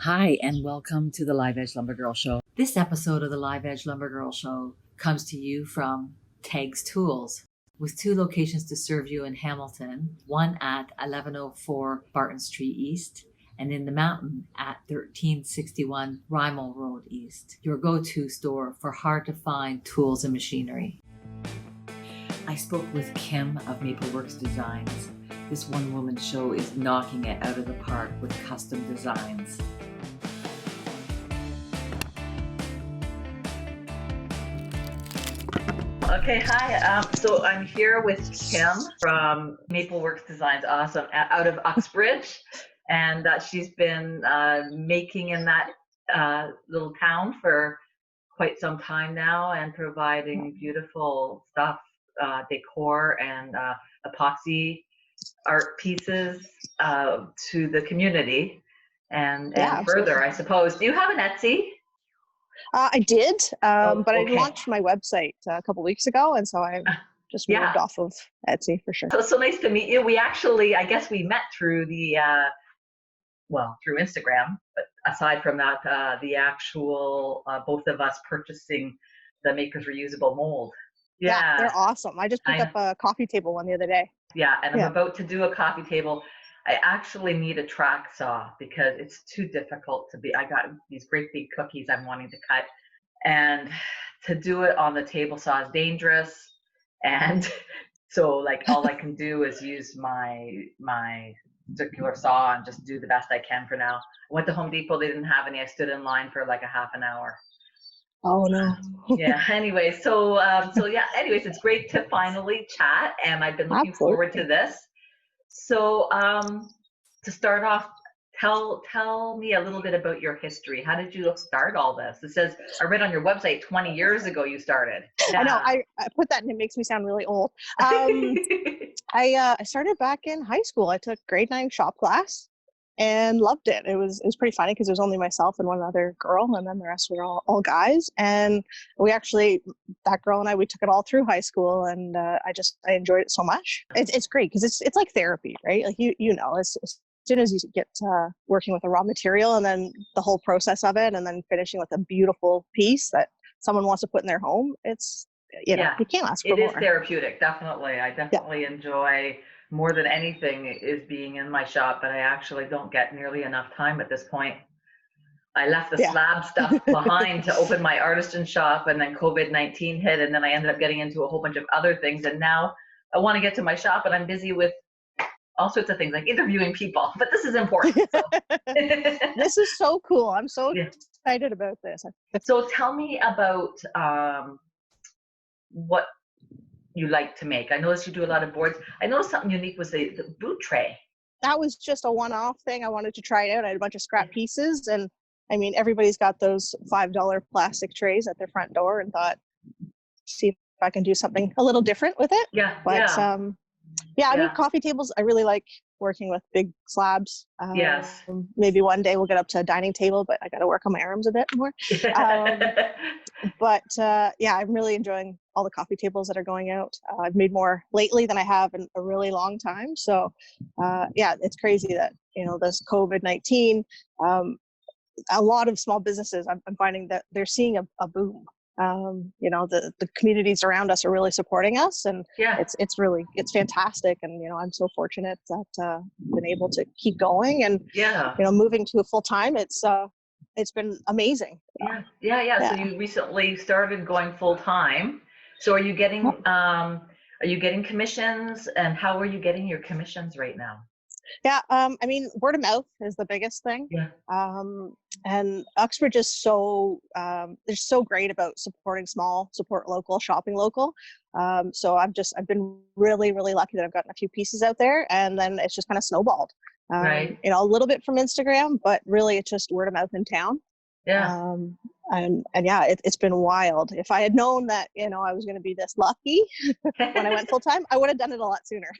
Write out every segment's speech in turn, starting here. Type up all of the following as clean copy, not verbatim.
Hi, and welcome to the Live Edge Lumber Girl Show. This episode of the Live Edge Lumber Girl Show comes to you from Tags Tools, with 2 locations to serve you in Hamilton, one at 1104 Barton Street East, and in the mountain at 1361 Rymel Road East, your go-to store for hard-to-find tools and machinery. I spoke with Kim of Mapleworks Designs. This one-woman show is knocking it out of the park with custom designs. Okay, hi. So I'm here with Kim from Mapleworks Designs, awesome, out of Uxbridge, and she's been making in that little town for quite some time now and providing beautiful stuff, decor and epoxy art pieces to the community and further, I suppose. Do you have an Etsy? I did, but okay. I launched my website a couple weeks ago, and so I just moved off of Etsy for sure. So nice to meet you. We actually, I guess we met through the, through Instagram, but aside from that, the actual, both of us purchasing the Maker's Reusable Mold. Yeah, they're awesome. I just picked up a coffee table one the other day. Yeah, and I'm about to do a coffee table. I actually need a track saw because it's too difficult to be. I got these great big cookies I'm wanting to cut, and to do it on the table saw is dangerous. And so, like, all I can do is use my circular saw and just do the best I can for now. I went to Home Depot. They didn't have any. I stood in line for like a half an hour. Oh no. Anyway, so anyways, it's great to finally chat, and I've been looking forward to this. So to start off, tell me a little bit about your history. How did you start all this? It says, I read on your website 20 years ago you started. Yeah. I know, I put that and it makes me sound really old. I started back in high school. I took grade 9 shop class and loved it. It was pretty funny because it was only myself and one other girl, and then the rest were all guys. And we actually, that girl and I, we took it all through high school, and I enjoyed it so much. It's great because it's like therapy, right? Like you know, as soon as you get working with a raw material and then the whole process of it, and then finishing with a beautiful piece that someone wants to put in their home, it's you can't ask for more. It is therapeutic, definitely. I definitely enjoy. More than anything is being in my shop, but I actually don't get nearly enough time at this point. I left the slab stuff behind to open my artisan shop, and then COVID-19 hit, and then I ended up getting into a whole bunch of other things, and now I want to get to my shop, and I'm busy with all sorts of things like interviewing people, but this is important. So. This is so cool. I'm so excited about this. So tell me about what you like to make. I noticed you do a lot of boards. I noticed something unique was the boot tray. That was just a one-off thing. I wanted to try it out. I had a bunch of scrap pieces, and I mean, everybody's got those $5 plastic trays at their front door, and thought, see if I can do something a little different with it. I mean, coffee tables, I really like working with big slabs. Maybe one day we'll get up to a dining table, but I got to work on my arms a bit more. I'm really enjoying all the coffee tables that are going out. I've made more lately than I have in a really long time. So it's crazy that, this COVID-19, a lot of small businesses, I'm finding that they're seeing a boom. The communities around us are really supporting us, and it's fantastic. And, I'm so fortunate that I've been able to keep going, and, moving to a full time, it's been amazing. So you recently started going full time. So are you getting commissions, and how are you getting your commissions right now? I mean, word of mouth is the biggest thing. And Uxbridge is they're so great about supporting small, support local, shopping local. So I've been really, really lucky that I've gotten a few pieces out there, and then it's just kind of snowballed. A little bit from Instagram, but really it's just word of mouth in town. It's been wild. If I had known that, I was going to be this lucky when I went full time, I would have done it a lot sooner.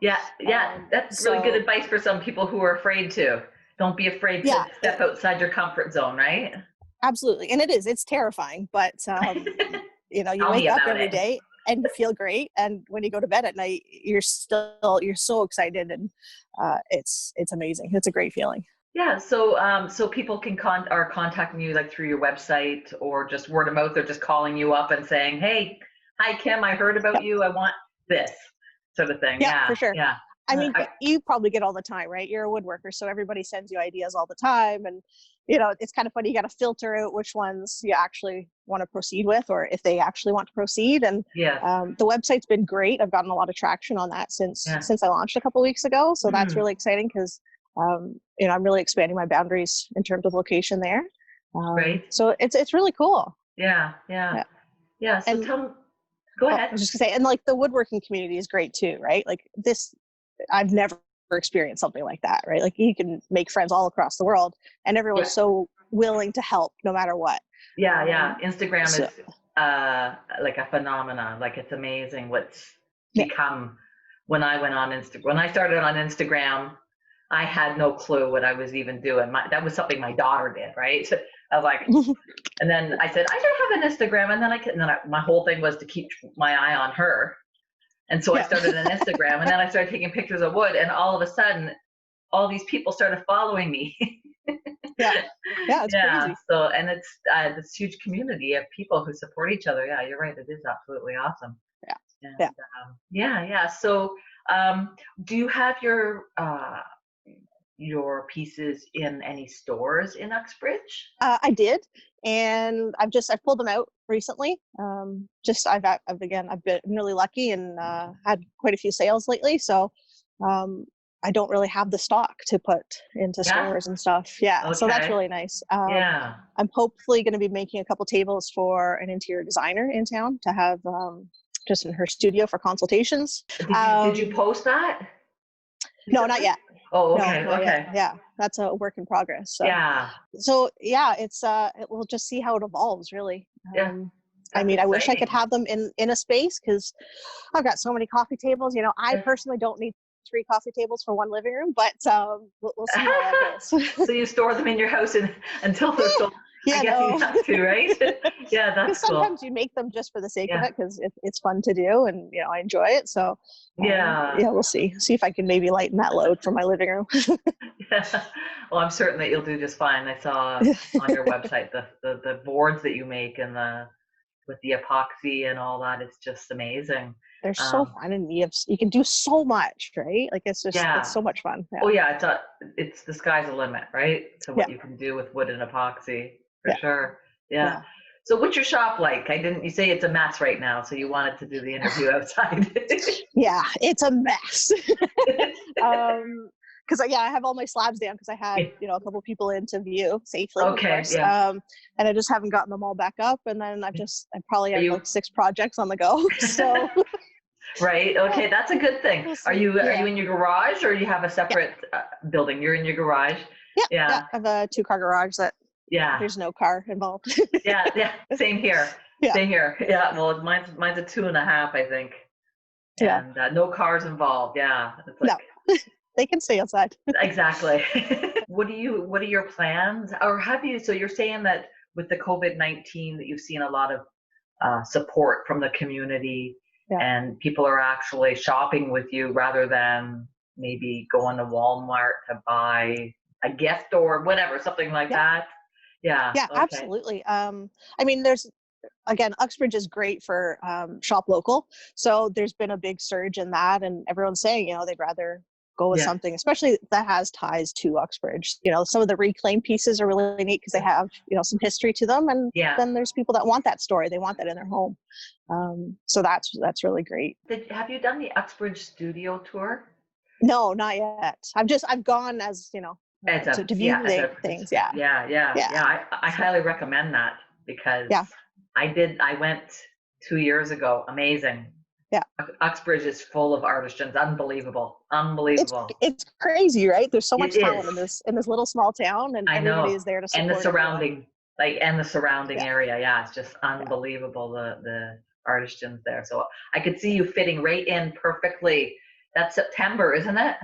That's really good advice for some people who are afraid to. Don't be afraid to step outside your comfort zone, right? Absolutely. And it's terrifying, but you wake up every day and you feel great, and when you go to bed at night, you're so excited, and it's amazing. It's a great feeling. Yeah, so people can are contacting you like through your website or just word of mouth or just calling you up and saying, "Hey, hi Kim, I heard about Yep. you. I want this," sort of thing. Yeah, Yeah, for sure. yeah. I mean, I, you probably get all the time, right? You're a woodworker, so everybody sends you ideas all the time. And, it's kind of funny. You got to filter out which ones you actually want to proceed with, or if they actually want to proceed. And yes, the website's been great. I've gotten a lot of traction on that yeah. since I launched a couple of weeks ago. So that's Mm, really exciting because, I'm really expanding my boundaries in terms of location there. great. So it's really cool. Yeah, yeah, Yeah. yeah. So And go oh, I ahead. was just gonna say, and like the woodworking community is great too, right? Like this, I've never experienced something like that, right? Like you can make friends all across the world, and Yeah, everyone's so willing to help no matter what. yeah, yeah. Um, Instagram so is like a phenomenon. Like it's amazing what's yeah, become. When I started on Instagram, I had no clue what I was even doing. That was something my daughter did, right? I was like, and then I said I should have an Instagram, and my whole thing was to keep my eye on her, and so I yeah, started an Instagram, and then I started taking pictures of wood, and all of a sudden, all these people started following me. yeah, yeah. It's Yeah, crazy. so and it's this huge community of people who support each other. Yeah, you're right. It is absolutely awesome. Yeah, And yeah. yeah, yeah. So, do you have your pieces in any stores in Uxbridge? I did, and I pulled them out recently. Just I've been really lucky and had quite a few sales lately. So um, I don't really have the stock to put into Yeah. stores and stuff. Yeah, so that's Okay. really nice. Yeah. I'm hopefully going to be making a couple tables for an interior designer in town to have just in her studio for consultations. Did you Um, post that no, not recently? yet. Oh, No, okay. not yet. Okay. Yeah, that's a work in progress. Yeah. So yeah, we'll just see how it evolves really. Yeah. I That's mean, I wish I could exciting. have them in a space because I've got so many coffee tables. I Yeah. personally don't need three coffee tables for one living room, but we'll see how that goes. So you store them in your house until they're sold. I Yeah, guess you no, have to, right? Yeah, because that's cool. sometimes you make them just for the sake of Yeah. it because it's fun to do and I enjoy it. So Yeah. yeah, we'll see if I can maybe lighten that load for my living room. Yeah. Well, I'm certain that you'll do just fine. I saw on your website the boards that you make and the with the epoxy and all that. It's just amazing. They're so Um, fun and you can do so much, right? Like it's yeah. so much fun. Oh Yeah, yeah. It's the sky's the limit, right? To yeah, what you can do with wood and epoxy for yeah, sure. Yeah. yeah. So what's your shop like? I didn't. You say it's a mess right now, so you wanted to do the interview outside. Yeah, it's a mess. Because I have all my slabs down because I had a couple people in to view safely, of Okay. course. Yeah. And I just haven't gotten them all back up. And then I probably Are have you like 6 projects on the go. So right? Okay, that's a good thing. we'll Are see. you Yeah, in your garage or you have a yeah, separate building? You're in your garage. yeah, yeah. Yeah. I have a 2-car garage that Yeah. there's no car involved. Yeah. Yeah. Same here. Yeah, Same here. Yeah. Well, mine's a 2.5, I think, yeah. and no cars involved. Yeah. It's No, like they can stay outside. exactly. What are your plans? Or have you? So you're saying that with the COVID-19 that you've seen a lot of support from the community Yeah, and people are actually shopping with you rather than maybe going to Walmart to buy a gift or whatever, something like yeah, that. Yeah. yeah, Okay. absolutely. I mean, there's again, Uxbridge is great for shop local. So there's been a big surge in that, and everyone's saying, they'd rather go with Yeah. something, especially that has ties to Uxbridge. Some of the reclaimed pieces are really neat because they have, some history to them. And Yeah. then there's people that want that story. They want that in their home. So that's really great. Have you done the Uxbridge studio tour? No, not yet. I've gone as, to view As a the things. participant. Yeah. Yeah, yeah, Yeah. yeah. I So, highly recommend that because yeah. I went 2 years ago. Amazing. Yeah. Uxbridge is full of artisans. Unbelievable. It's Unbelievable. it's crazy, right? There's so It much talent is. in this little small town, and I everybody know. is there to And the support everyone. surrounding, and the surrounding Yeah, area. Yeah, it's just yeah. unbelievable the artisans there. So I could see you fitting right in perfectly. That's September, isn't it?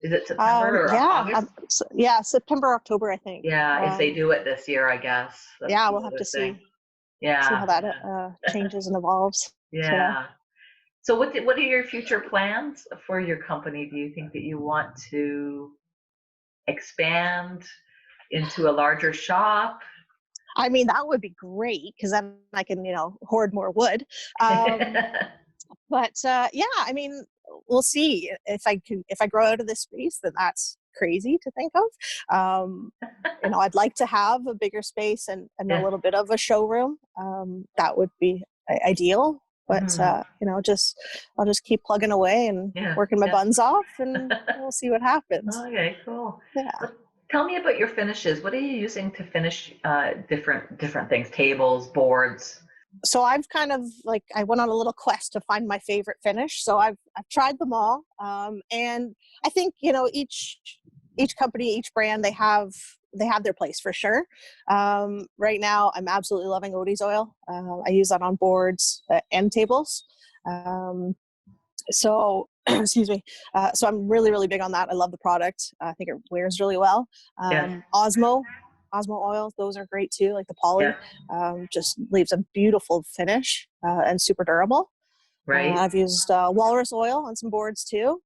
Is it September or Yeah, August? yeah, September, October, I think. Yeah, if they do it this year, I guess. That's Yeah, the we'll have other to thing. see Yeah, how that yeah. changes and evolves. Yeah. Yeah. So what are your future plans for your company? Do you think that you want to expand into a larger shop? I mean, that would be great because then I can, hoard more wood. But yeah, I mean, we'll see if I grow out of this space, then that's crazy to think of. I'd like to have a bigger space and a little bit of a showroom. That would be ideal. But I'll just keep plugging away and working my buns off, and we'll see what happens. Okay, cool. Yeah. Tell me about your finishes. What are you using to finish different things, tables, boards? So I've kind of I went on a little quest to find my favorite finish. So I've tried them all, and I think each company, each brand, they have their place for sure. Right now, I'm absolutely loving Odie's oil. I use that on boards and tables. So excuse me. So I'm really, really big on that. I love the product. I think it wears really well. Osmo oils, those are great too, like the poly. Just leaves a beautiful finish and super durable. Right. I've used walrus oil on some boards too.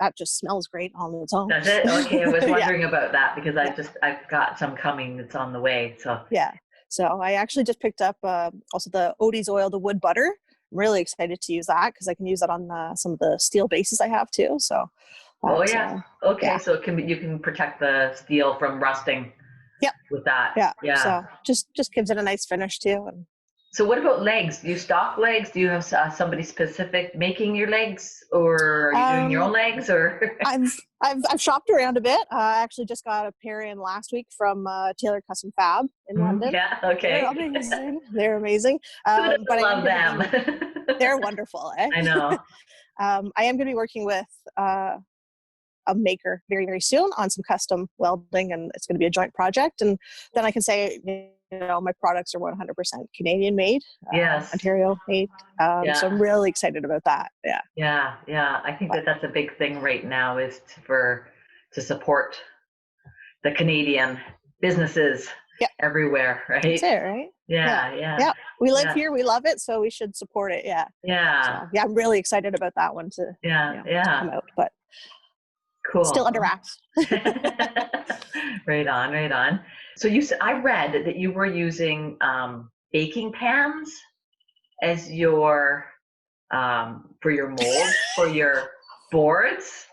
That just smells great on its own. Does it? Okay, I was wondering about that because I've got some coming that's on the way. So yeah. So I actually just picked up also the Odie's oil, the wood butter. I'm really excited to use that because I can use that on some of the steel bases I have too. So. Okay, so you can protect the steel from rusting. Yep. With that. Yeah. So just gives it a nice finish too. And so what about legs? Do you stock legs? Do you have somebody specific making your legs, or are you doing your own legs? Or I've shopped around a bit. I actually just got a pair in last week from Taylor Custom Fab in London. Yeah. Okay. They're amazing. They're amazing. Who doesn't love them? They're wonderful. I know. I am going to be working with a maker very, very soon on some custom welding, and it's going to be a joint project. And then I can say, my products are 100% Canadian made, Ontario made. So I'm really excited about that. Yeah. I think that's a big thing right now is to support the Canadian businesses everywhere, right? That's it, right? Yeah. We live here. We love it. So we should support it. Yeah. So, I'm really excited about that one to come out, but cool. Still under wraps. Right on. So I read that you were using baking pans as your for your molds for your boards.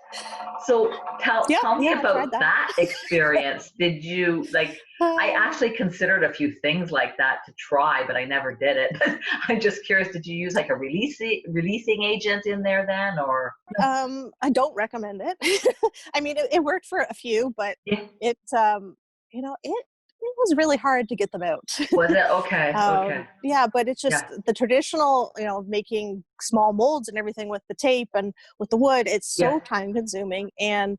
So tell me about that experience. Did you I actually considered a few things like that to try, but I never did it. I'm just curious, did you use a releasing agent in there then, or? I don't recommend it. I mean, it worked for a few, but it was really hard to get them out. Was it? Okay. Yeah, but it's just the traditional, making small molds and everything with the tape and with the wood, it's so time consuming, and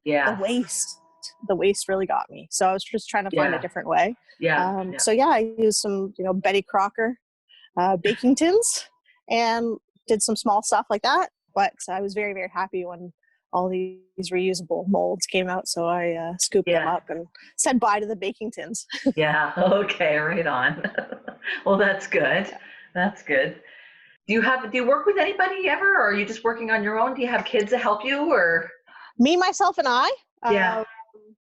the waste really got me. So I was just trying to find a different way. So I used some, Betty Crocker baking tins and did some small stuff like that. But I was very, very happy when all these reusable molds came out. So I scooped them up and said bye to the baking tins. Okay, right on. Well, that's good. Do you work with anybody ever, or are you just working on your own? Do you have kids to help you, or? Me, myself, and I.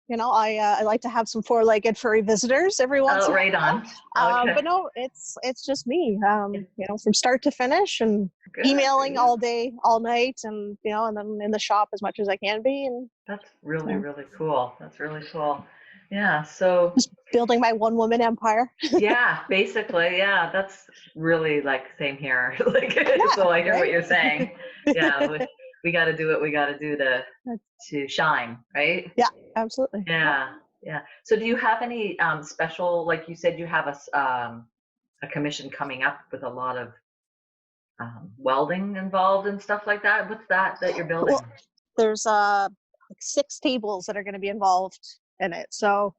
I like to have some four-legged furry visitors every once in a while. Right on. Okay. But no, it's just me. From start to finish, and emailing all day, all night, and and then in the shop as much as I can be. And that's really cool. That's really cool. Yeah. So just building my one-woman empire. Basically. Yeah. That's really same here. So I hear what you're saying. Yeah. We got to do what we got to do to shine, right? Yeah, absolutely. Yeah. So do you have any special, like you said, you have a commission coming up with a lot of welding involved and stuff like that? What's that you're building? Well, there's 6 tables that are going to be involved in it. So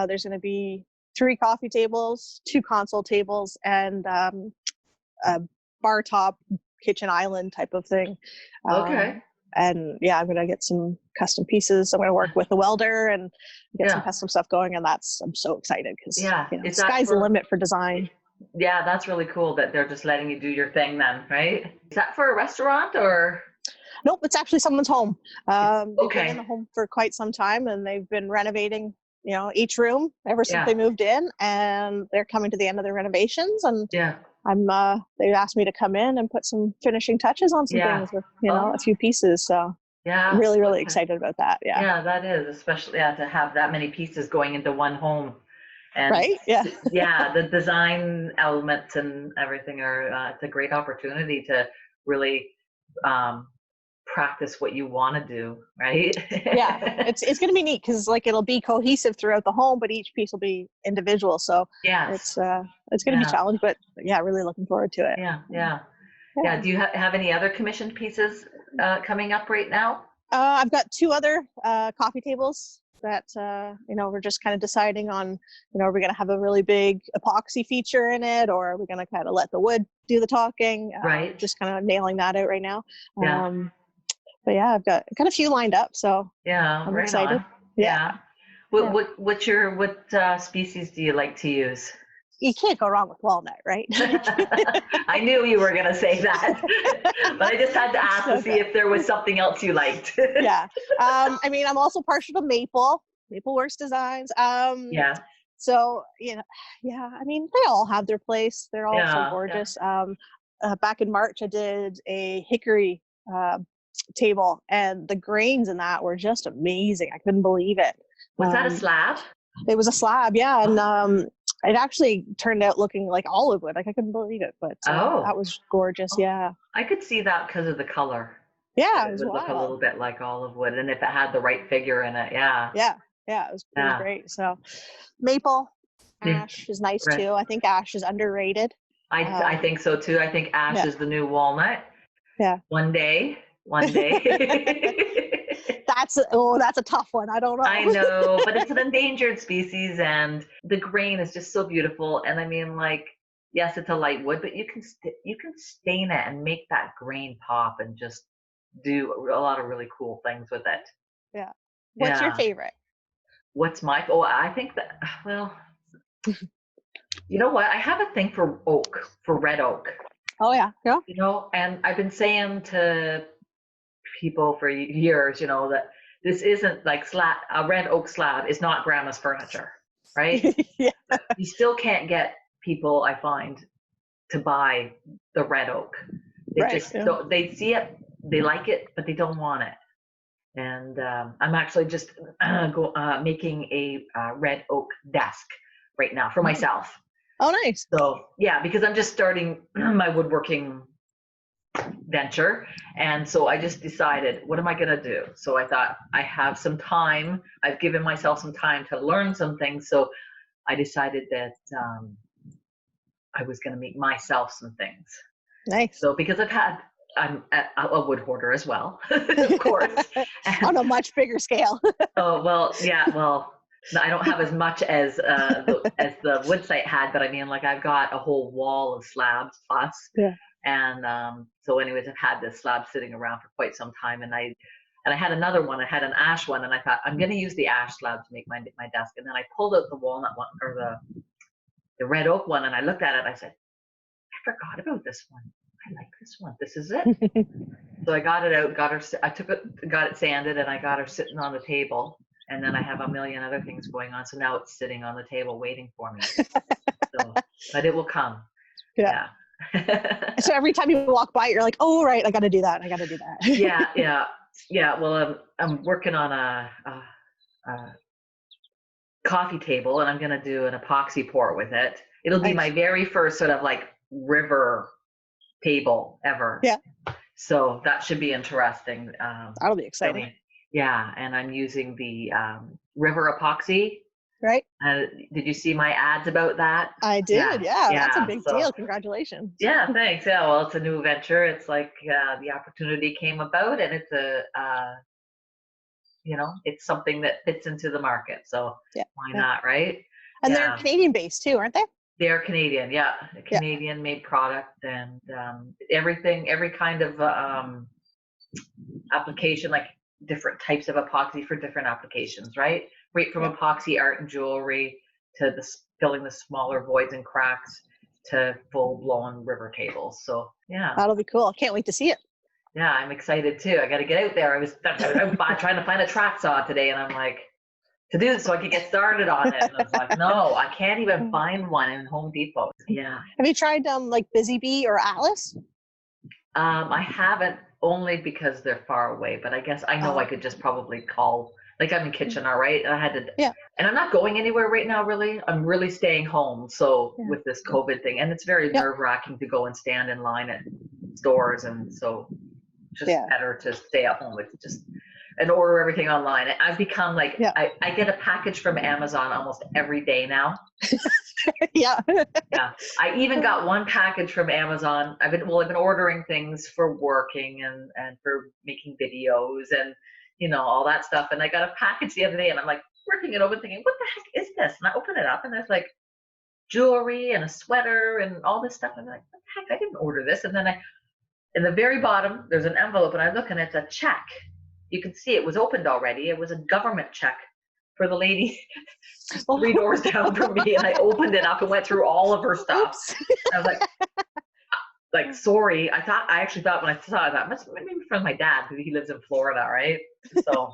there's going to be 3 coffee tables, 2 console tables, and a bar top kitchen island type of thing. Okay. And I'm going to get some custom pieces. I'm going to work with a welder and get some custom stuff going. And I'm so excited because sky's the limit for design. Yeah, that's really cool that they're just letting you do your thing then, right? Is that for a restaurant or? Nope, it's actually someone's home. They've been Okay. in the home for quite some time, and they've been renovating, each room ever since Yeah. they moved in, and they're coming to the end of their renovations, and Yeah. they asked me to come in and put some finishing touches on some Yeah. things with, Oh. a few pieces. So Yeah. really, really Okay. excited about that. Yeah. Yeah, that is, especially to have that many pieces going into one home. And Right? Yeah. yeah, the design elements and everything are, it's a great opportunity to really practice what you want to do, right? Yeah. It's going to be neat because it'll be cohesive throughout the home, but each piece will be individual. So Yes. it's going to be Yeah. challenging, but yeah, really looking forward to it. Yeah. Yeah. Yeah. Yeah. Do you have any other commissioned pieces coming up right now? I've got 2 other coffee tables that we're just kind of deciding on. Are we going to have a really big epoxy feature in it, or are we going to kind of let the wood do the talking? Right. Just kind of nailing that out right now. Yeah. But yeah, I've got a few lined up, so Yeah. I'm Right excited. on. Yeah. What species do you like to use? You can't go wrong with walnut, right? I knew you were going to say that, but I just had to ask to see Okay. if there was something else you liked. Yeah. I'm also partial to maple. Maple Works Designs. Yeah. So, yeah, they all have their place. They're all so Yeah. gorgeous. Back in March, I did a hickory table, and the grains in that were just amazing. I couldn't believe it. Was that a slab? It was a slab, yeah, and it actually turned out looking like olive wood. I couldn't believe it, but that was gorgeous. Yeah, I could see that because of the color. yeah, It it was would look a wild. little bit like olive wood, and if it had the right figure in it, yeah. Yeah, it was Yeah. great. So, maple, Yeah. ash is nice Right. too. I think ash is underrated. I think so too. I think ash is the new walnut. Yeah. One day. That's a tough one. I don't know. I know, but it's an endangered species, and the grain is just so beautiful. And I mean, yes, it's a light wood, but you can stain it and make that grain pop and just do a lot of really cool things with it. Yeah. What's your favorite? What's my? Oh, I think that. Well, you know what? I have a thing for red oak. Oh yeah. And I've been saying to people for years, that this isn't like a red oak slab is not grandma's furniture, right? Yeah. You still can't get people, I find, to buy the red oak. They they see it, they like it, but they don't want it. And I'm actually just making a red oak desk right now for myself. Oh, nice. So yeah, because I'm just starting my woodworking venture, and so I just decided, what am I going to do? So I thought, I have some time. I've given myself some time to learn some things, so I decided that I was going to make myself some things. Nice. So because I'm a wood hoarder as well, of course. On a much bigger scale. Oh well, yeah, well. I don't have as much as the wood site had, but I mean, I've got a whole wall of slabs plus. Yeah. And so anyways, I've had this slab sitting around for quite some time, and I had another one. I had an ash one, and I thought, I'm going to use the ash slab to make my desk. And then I pulled out the walnut one, or the red oak one, and I looked at it. And I said, I forgot about this one. I like this one. This is it. So I got it out. Got it sanded, and I got her sitting on the table. And then I have a million other things going on. So now it's sitting on the table waiting for me. But it will come. Yeah. So every time you walk by, you're like, oh, right, I got to do that. Yeah. Well, I'm working on a coffee table, and I'm going to do an epoxy pour with it. It'll be my very first sort of river table ever. Yeah. So that should be interesting. That'll be exciting. Yeah, and I'm using the river epoxy. Right. Did you see my ads about that? I did. Yeah. That's a big deal. Congratulations. Yeah, thanks. Yeah, well, it's a new venture. It's the opportunity came about, and it's it's something that fits into the market. So why not, right? And they're Canadian based too, aren't they? They're Canadian, yeah. A Canadian made product, and every kind of application, different types of epoxy for different applications, right? Right from epoxy art and jewelry to filling the smaller voids and cracks to full-blown river tables. So yeah, that'll be cool. Can't wait to see it. Yeah, I'm excited too. I got to get out there. I was trying to find a track saw today, and I'm like, to do it so I could get started on it. And I was like, no, I can't even find one in Home Depot. Yeah. Have you tried like Busy Bee or Atlas? I haven't, only because they're far away, but I guess I know I could just probably call, like I'm in Kitchener, right? And I had to, and I'm not going anywhere right now, really. I'm really staying home. So with this COVID thing, and it's very nerve wracking to go and stand in line at stores. And so just better to stay at home. It's just, and order everything online. I've become like, I get a package from Amazon almost every day now. Yeah. I even got one package from Amazon. I've been ordering things for working and for making videos and, you know, all that stuff. And I got a package the other day, and I'm like working it over thinking, what the heck is this? And I open it up, and there's like jewelry and a sweater and all this stuff. I'm like, what the heck? I didn't order this. And then in the very bottom, there's an envelope, and I look, and it's a check. You can see it was opened already. It was a government check for the lady 3 doors down from me, and I opened it up and went through all of her stuff. I was like, sorry. I actually thought when I saw that, maybe from my dad, because he lives in Florida, right? So,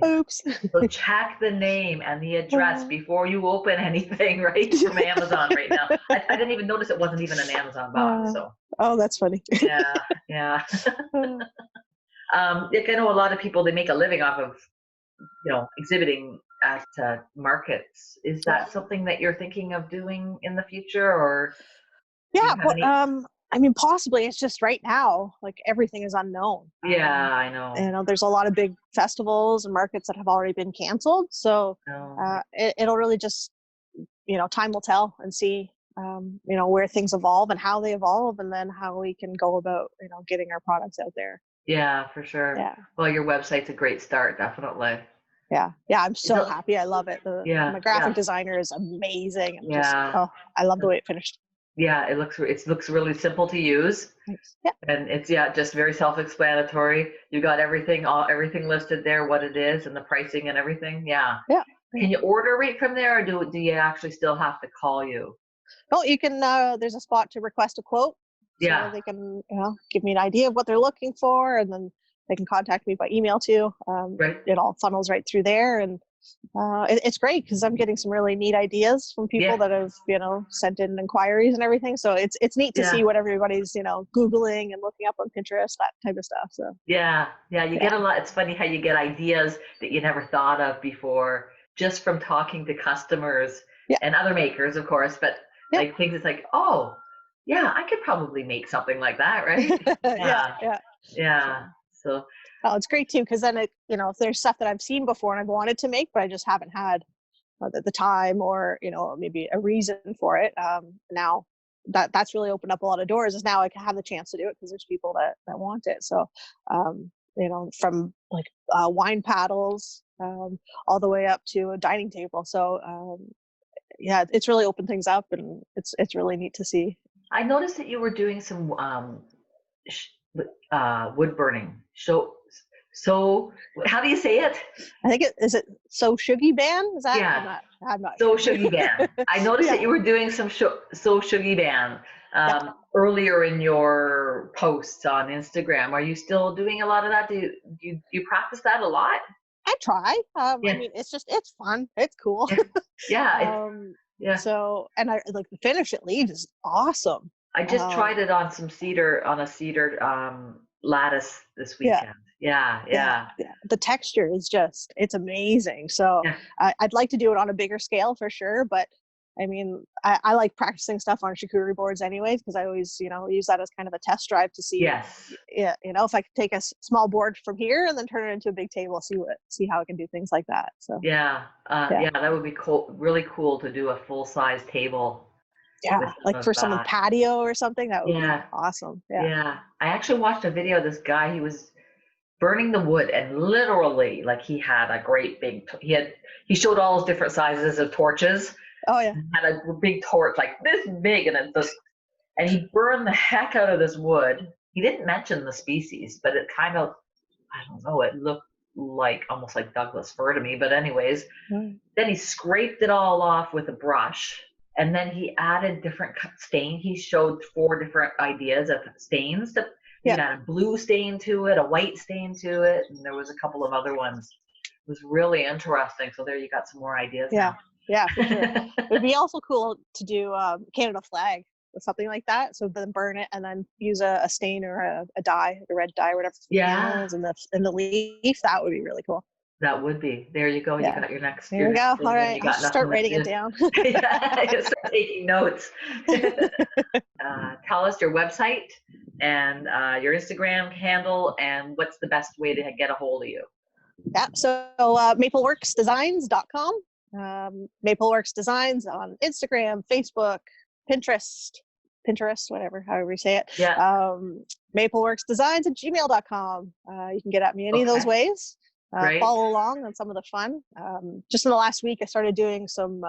Oops. So check the name and the address before you open anything, right? From Amazon right now. I didn't even notice it wasn't even an Amazon box. So. Oh, that's funny. Yeah. Like I know a lot of people, they make a living off of, you know, exhibiting at markets. Is that something that you're thinking of doing in the future, or? Yeah, I mean, possibly. It's just right now, like everything is unknown. Yeah, I know. You know, there's a lot of big festivals and markets that have already been canceled. So it'll really just, you know, time will tell and see, you know, where things evolve and how they evolve, and then how we can go about, you know, getting our products out there. Yeah, for sure. Yeah. Well, your website's a great start, definitely. Yeah. I'm so happy. I love it. My graphic designer is amazing. I love the way it finished. Yeah, it looks really simple to use. Thanks. Yeah. And it's just very self-explanatory. You got everything listed there, what it is and the pricing and everything. Yeah. Yeah. Can you order right from there, or do you actually still have to call you? Oh, you can. There's a spot to request a quote. So they can, you know, give me an idea of what they're looking for, and then they can contact me by email too. Right. It all funnels right through there, and it's great because I'm getting some really neat ideas from people that have, you know, sent in inquiries and everything. So it's neat to see what everybody's, you know, Googling and looking up on Pinterest, that type of stuff. So you get a lot. It's funny how you get ideas that you never thought of before, just from talking to customers and other makers, of course. But like things, it's like, oh, yeah, I could probably make something like that, right? Yeah. So. Oh, it's great too, because then it, you know, if there's stuff that I've seen before and I've wanted to make, but I just haven't had the time, or, you know, maybe a reason for it. Now that's really opened up a lot of doors, is now I can have the chance to do it because there's people that want it. So, you know, from like wine paddles all the way up to a dining table. So, it's really opened things up, and it's really neat to see. I noticed that you were doing some wood burning. So how do you say it? I think is it So Shuggy Ban? Is that? Yeah. I'm not So sure. Shuggy Ban. I noticed that you were doing some So Shuggy Ban earlier in your posts on Instagram. Are you still doing a lot of that? Do you practice that a lot? I try. I mean, it's fun. It's cool. So, and I like the finish it leaves is awesome. I just tried it on a cedar lattice this weekend. Yeah. The texture is it's amazing. So I'd like to do it on a bigger scale for sure. But I mean, I like practicing stuff on charcuterie boards anyways, because I always, you know, use that as kind of a test drive to see, you know, if I could take a small board from here and then turn it into a big table, see how I can do things like that. So that would be cool. Really cool to do a full size table. Yeah, like for someone's patio or something, that would be awesome. Yeah. I actually watched a video of this guy. He was burning the wood, and literally, like, he had a great big, he showed all those different sizes of torches. Oh yeah. Had a big torch like this big, and he burned the heck out of this wood. He didn't mention the species, but it kind of, I don't know, it looked like almost like Douglas fir to me. But anyways, then he scraped it all off with a brush. And then he added different stain. He showed 4 different ideas of stains You had a blue stain to it, a white stain to it, and there was a couple of other ones. It was really interesting. So there you got some more ideas now. Yeah, for sure. It would be also cool to do Canada flag with something like that. So then burn it and then use a stain or a dye, a red dye, or whatever, for the animals and the leaf. That would be really cool. That would be. There you go. Yeah. You got your next. There we go. Thing, All right. You got I'll start writing it down. Yeah, you start taking notes. Tell us your website and your Instagram handle and what's the best way to get a hold of you. Yeah. So mapleworksdesigns.com. Mapleworks Designs on Instagram, Facebook, Pinterest, whatever, however you say it. Yeah. mapleworksdesigns@gmail.com. You can get at me any of those ways. Follow along on some of the fun. Just in the last week, I started doing some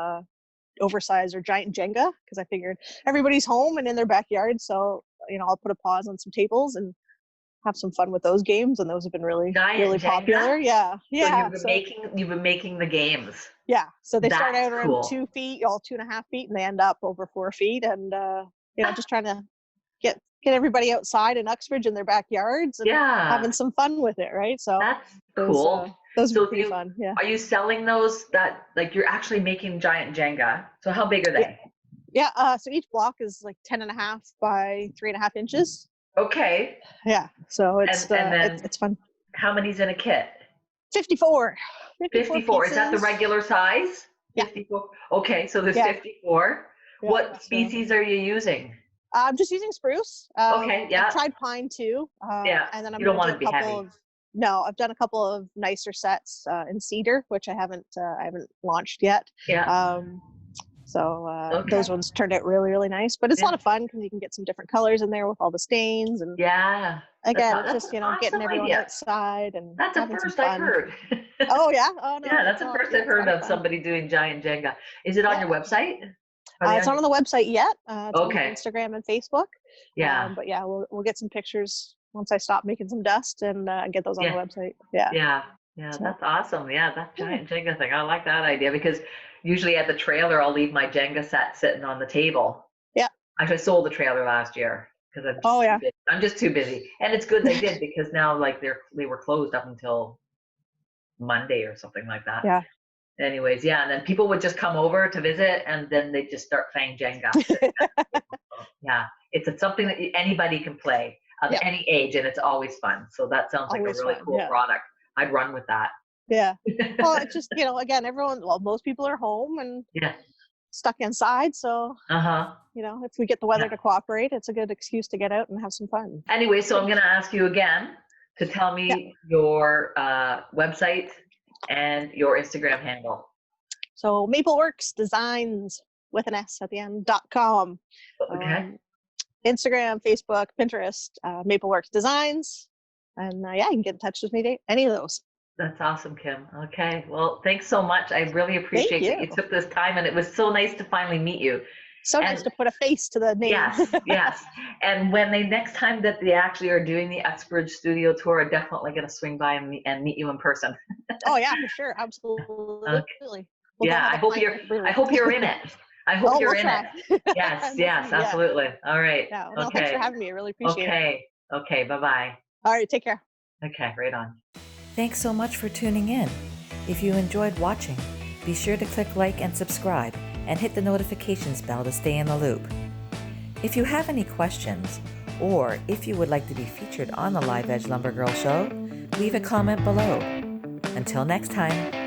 oversized or giant Jenga because I figured everybody's home and in their backyard. So, I'll put a pause on some tables and have some fun with those games. And those have been really popular. Yeah. Yeah. So you've been making the games. Yeah. So they start out around 2 feet, 2.5 feet, and they end up over 4 feet. And, just trying to get everybody outside in Uxbridge in their backyards and having some fun with it. Right. So that's cool. Those are pretty fun. Yeah. Are you selling those you're actually making giant Jenga? So how big are they? Yeah. So each block is like 10.5 by 3.5 inches. Okay. Yeah. So it's it's fun. How many's in a kit? 54. 54. Is that the regular size? Yeah. 54. Okay. So there's 54. Yeah, what species are you using? I'm just using spruce. Okay. Yeah. I've tried pine too. And then you don't want it to be heavy. No, I've done a couple of nicer sets in cedar, which I haven't launched yet. Yeah. Those ones turned out really, really nice. But it's a lot of fun because you can get some different colors in there with all the stains. And again, it's just getting everyone outside and that's the first I've heard. Oh yeah. Oh no. Yeah, that's the first I've heard of somebody doing giant Jenga. Is it on your website? It's not on the website yet. It's on okay. Instagram and Facebook. Yeah. But yeah, we'll get some pictures once I stop making some dust and get those on the website. Yeah. Yeah, that's awesome. Yeah, that giant Jenga thing. I like that idea because usually at the trailer, I'll leave my Jenga set sitting on the table. Yeah. Actually, I sold the trailer last year because I'm just too busy. And it's good they did because now they were closed up until Monday or something like that. Yeah. Anyways, and then people would just come over to visit and then they just start playing Jenga. Yeah, it's something that anybody can play of any age and it's always fun. So that sounds like a really cool product. I'd run with that. Yeah. Well, it's just, again, most people are home and stuck inside. So, if we get the weather to cooperate, it's a good excuse to get out and have some fun. Anyway, so I'm going to ask you again to tell me your website and your Instagram handle. So Mapleworks Designs with an S at the end.com. Okay. Instagram, Facebook, Pinterest, Mapleworks Designs. And you can get in touch with me, any of those. That's awesome, Kim. Okay. Well, thanks so much. I really appreciate that you took this time and it was so nice to finally meet you. So nice to put a face to the name. Yes. And when next time that they actually are doing the Uxbridge studio tour, I'm definitely going to swing by and meet you in person. Oh yeah, for sure. Absolutely. Okay. I hope you're in it. I hope you're in it. Yes, absolutely. All right. Yeah, well, thanks for having me. I really appreciate it. Okay. Bye-bye. All right. Take care. Okay. Right on. Thanks so much for tuning in. If you enjoyed watching, be sure to click like and subscribe and hit the notifications bell to stay in the loop. If you have any questions, or if you would like to be featured on the Live Edge Lumber Girl show, leave a comment below. Until next time.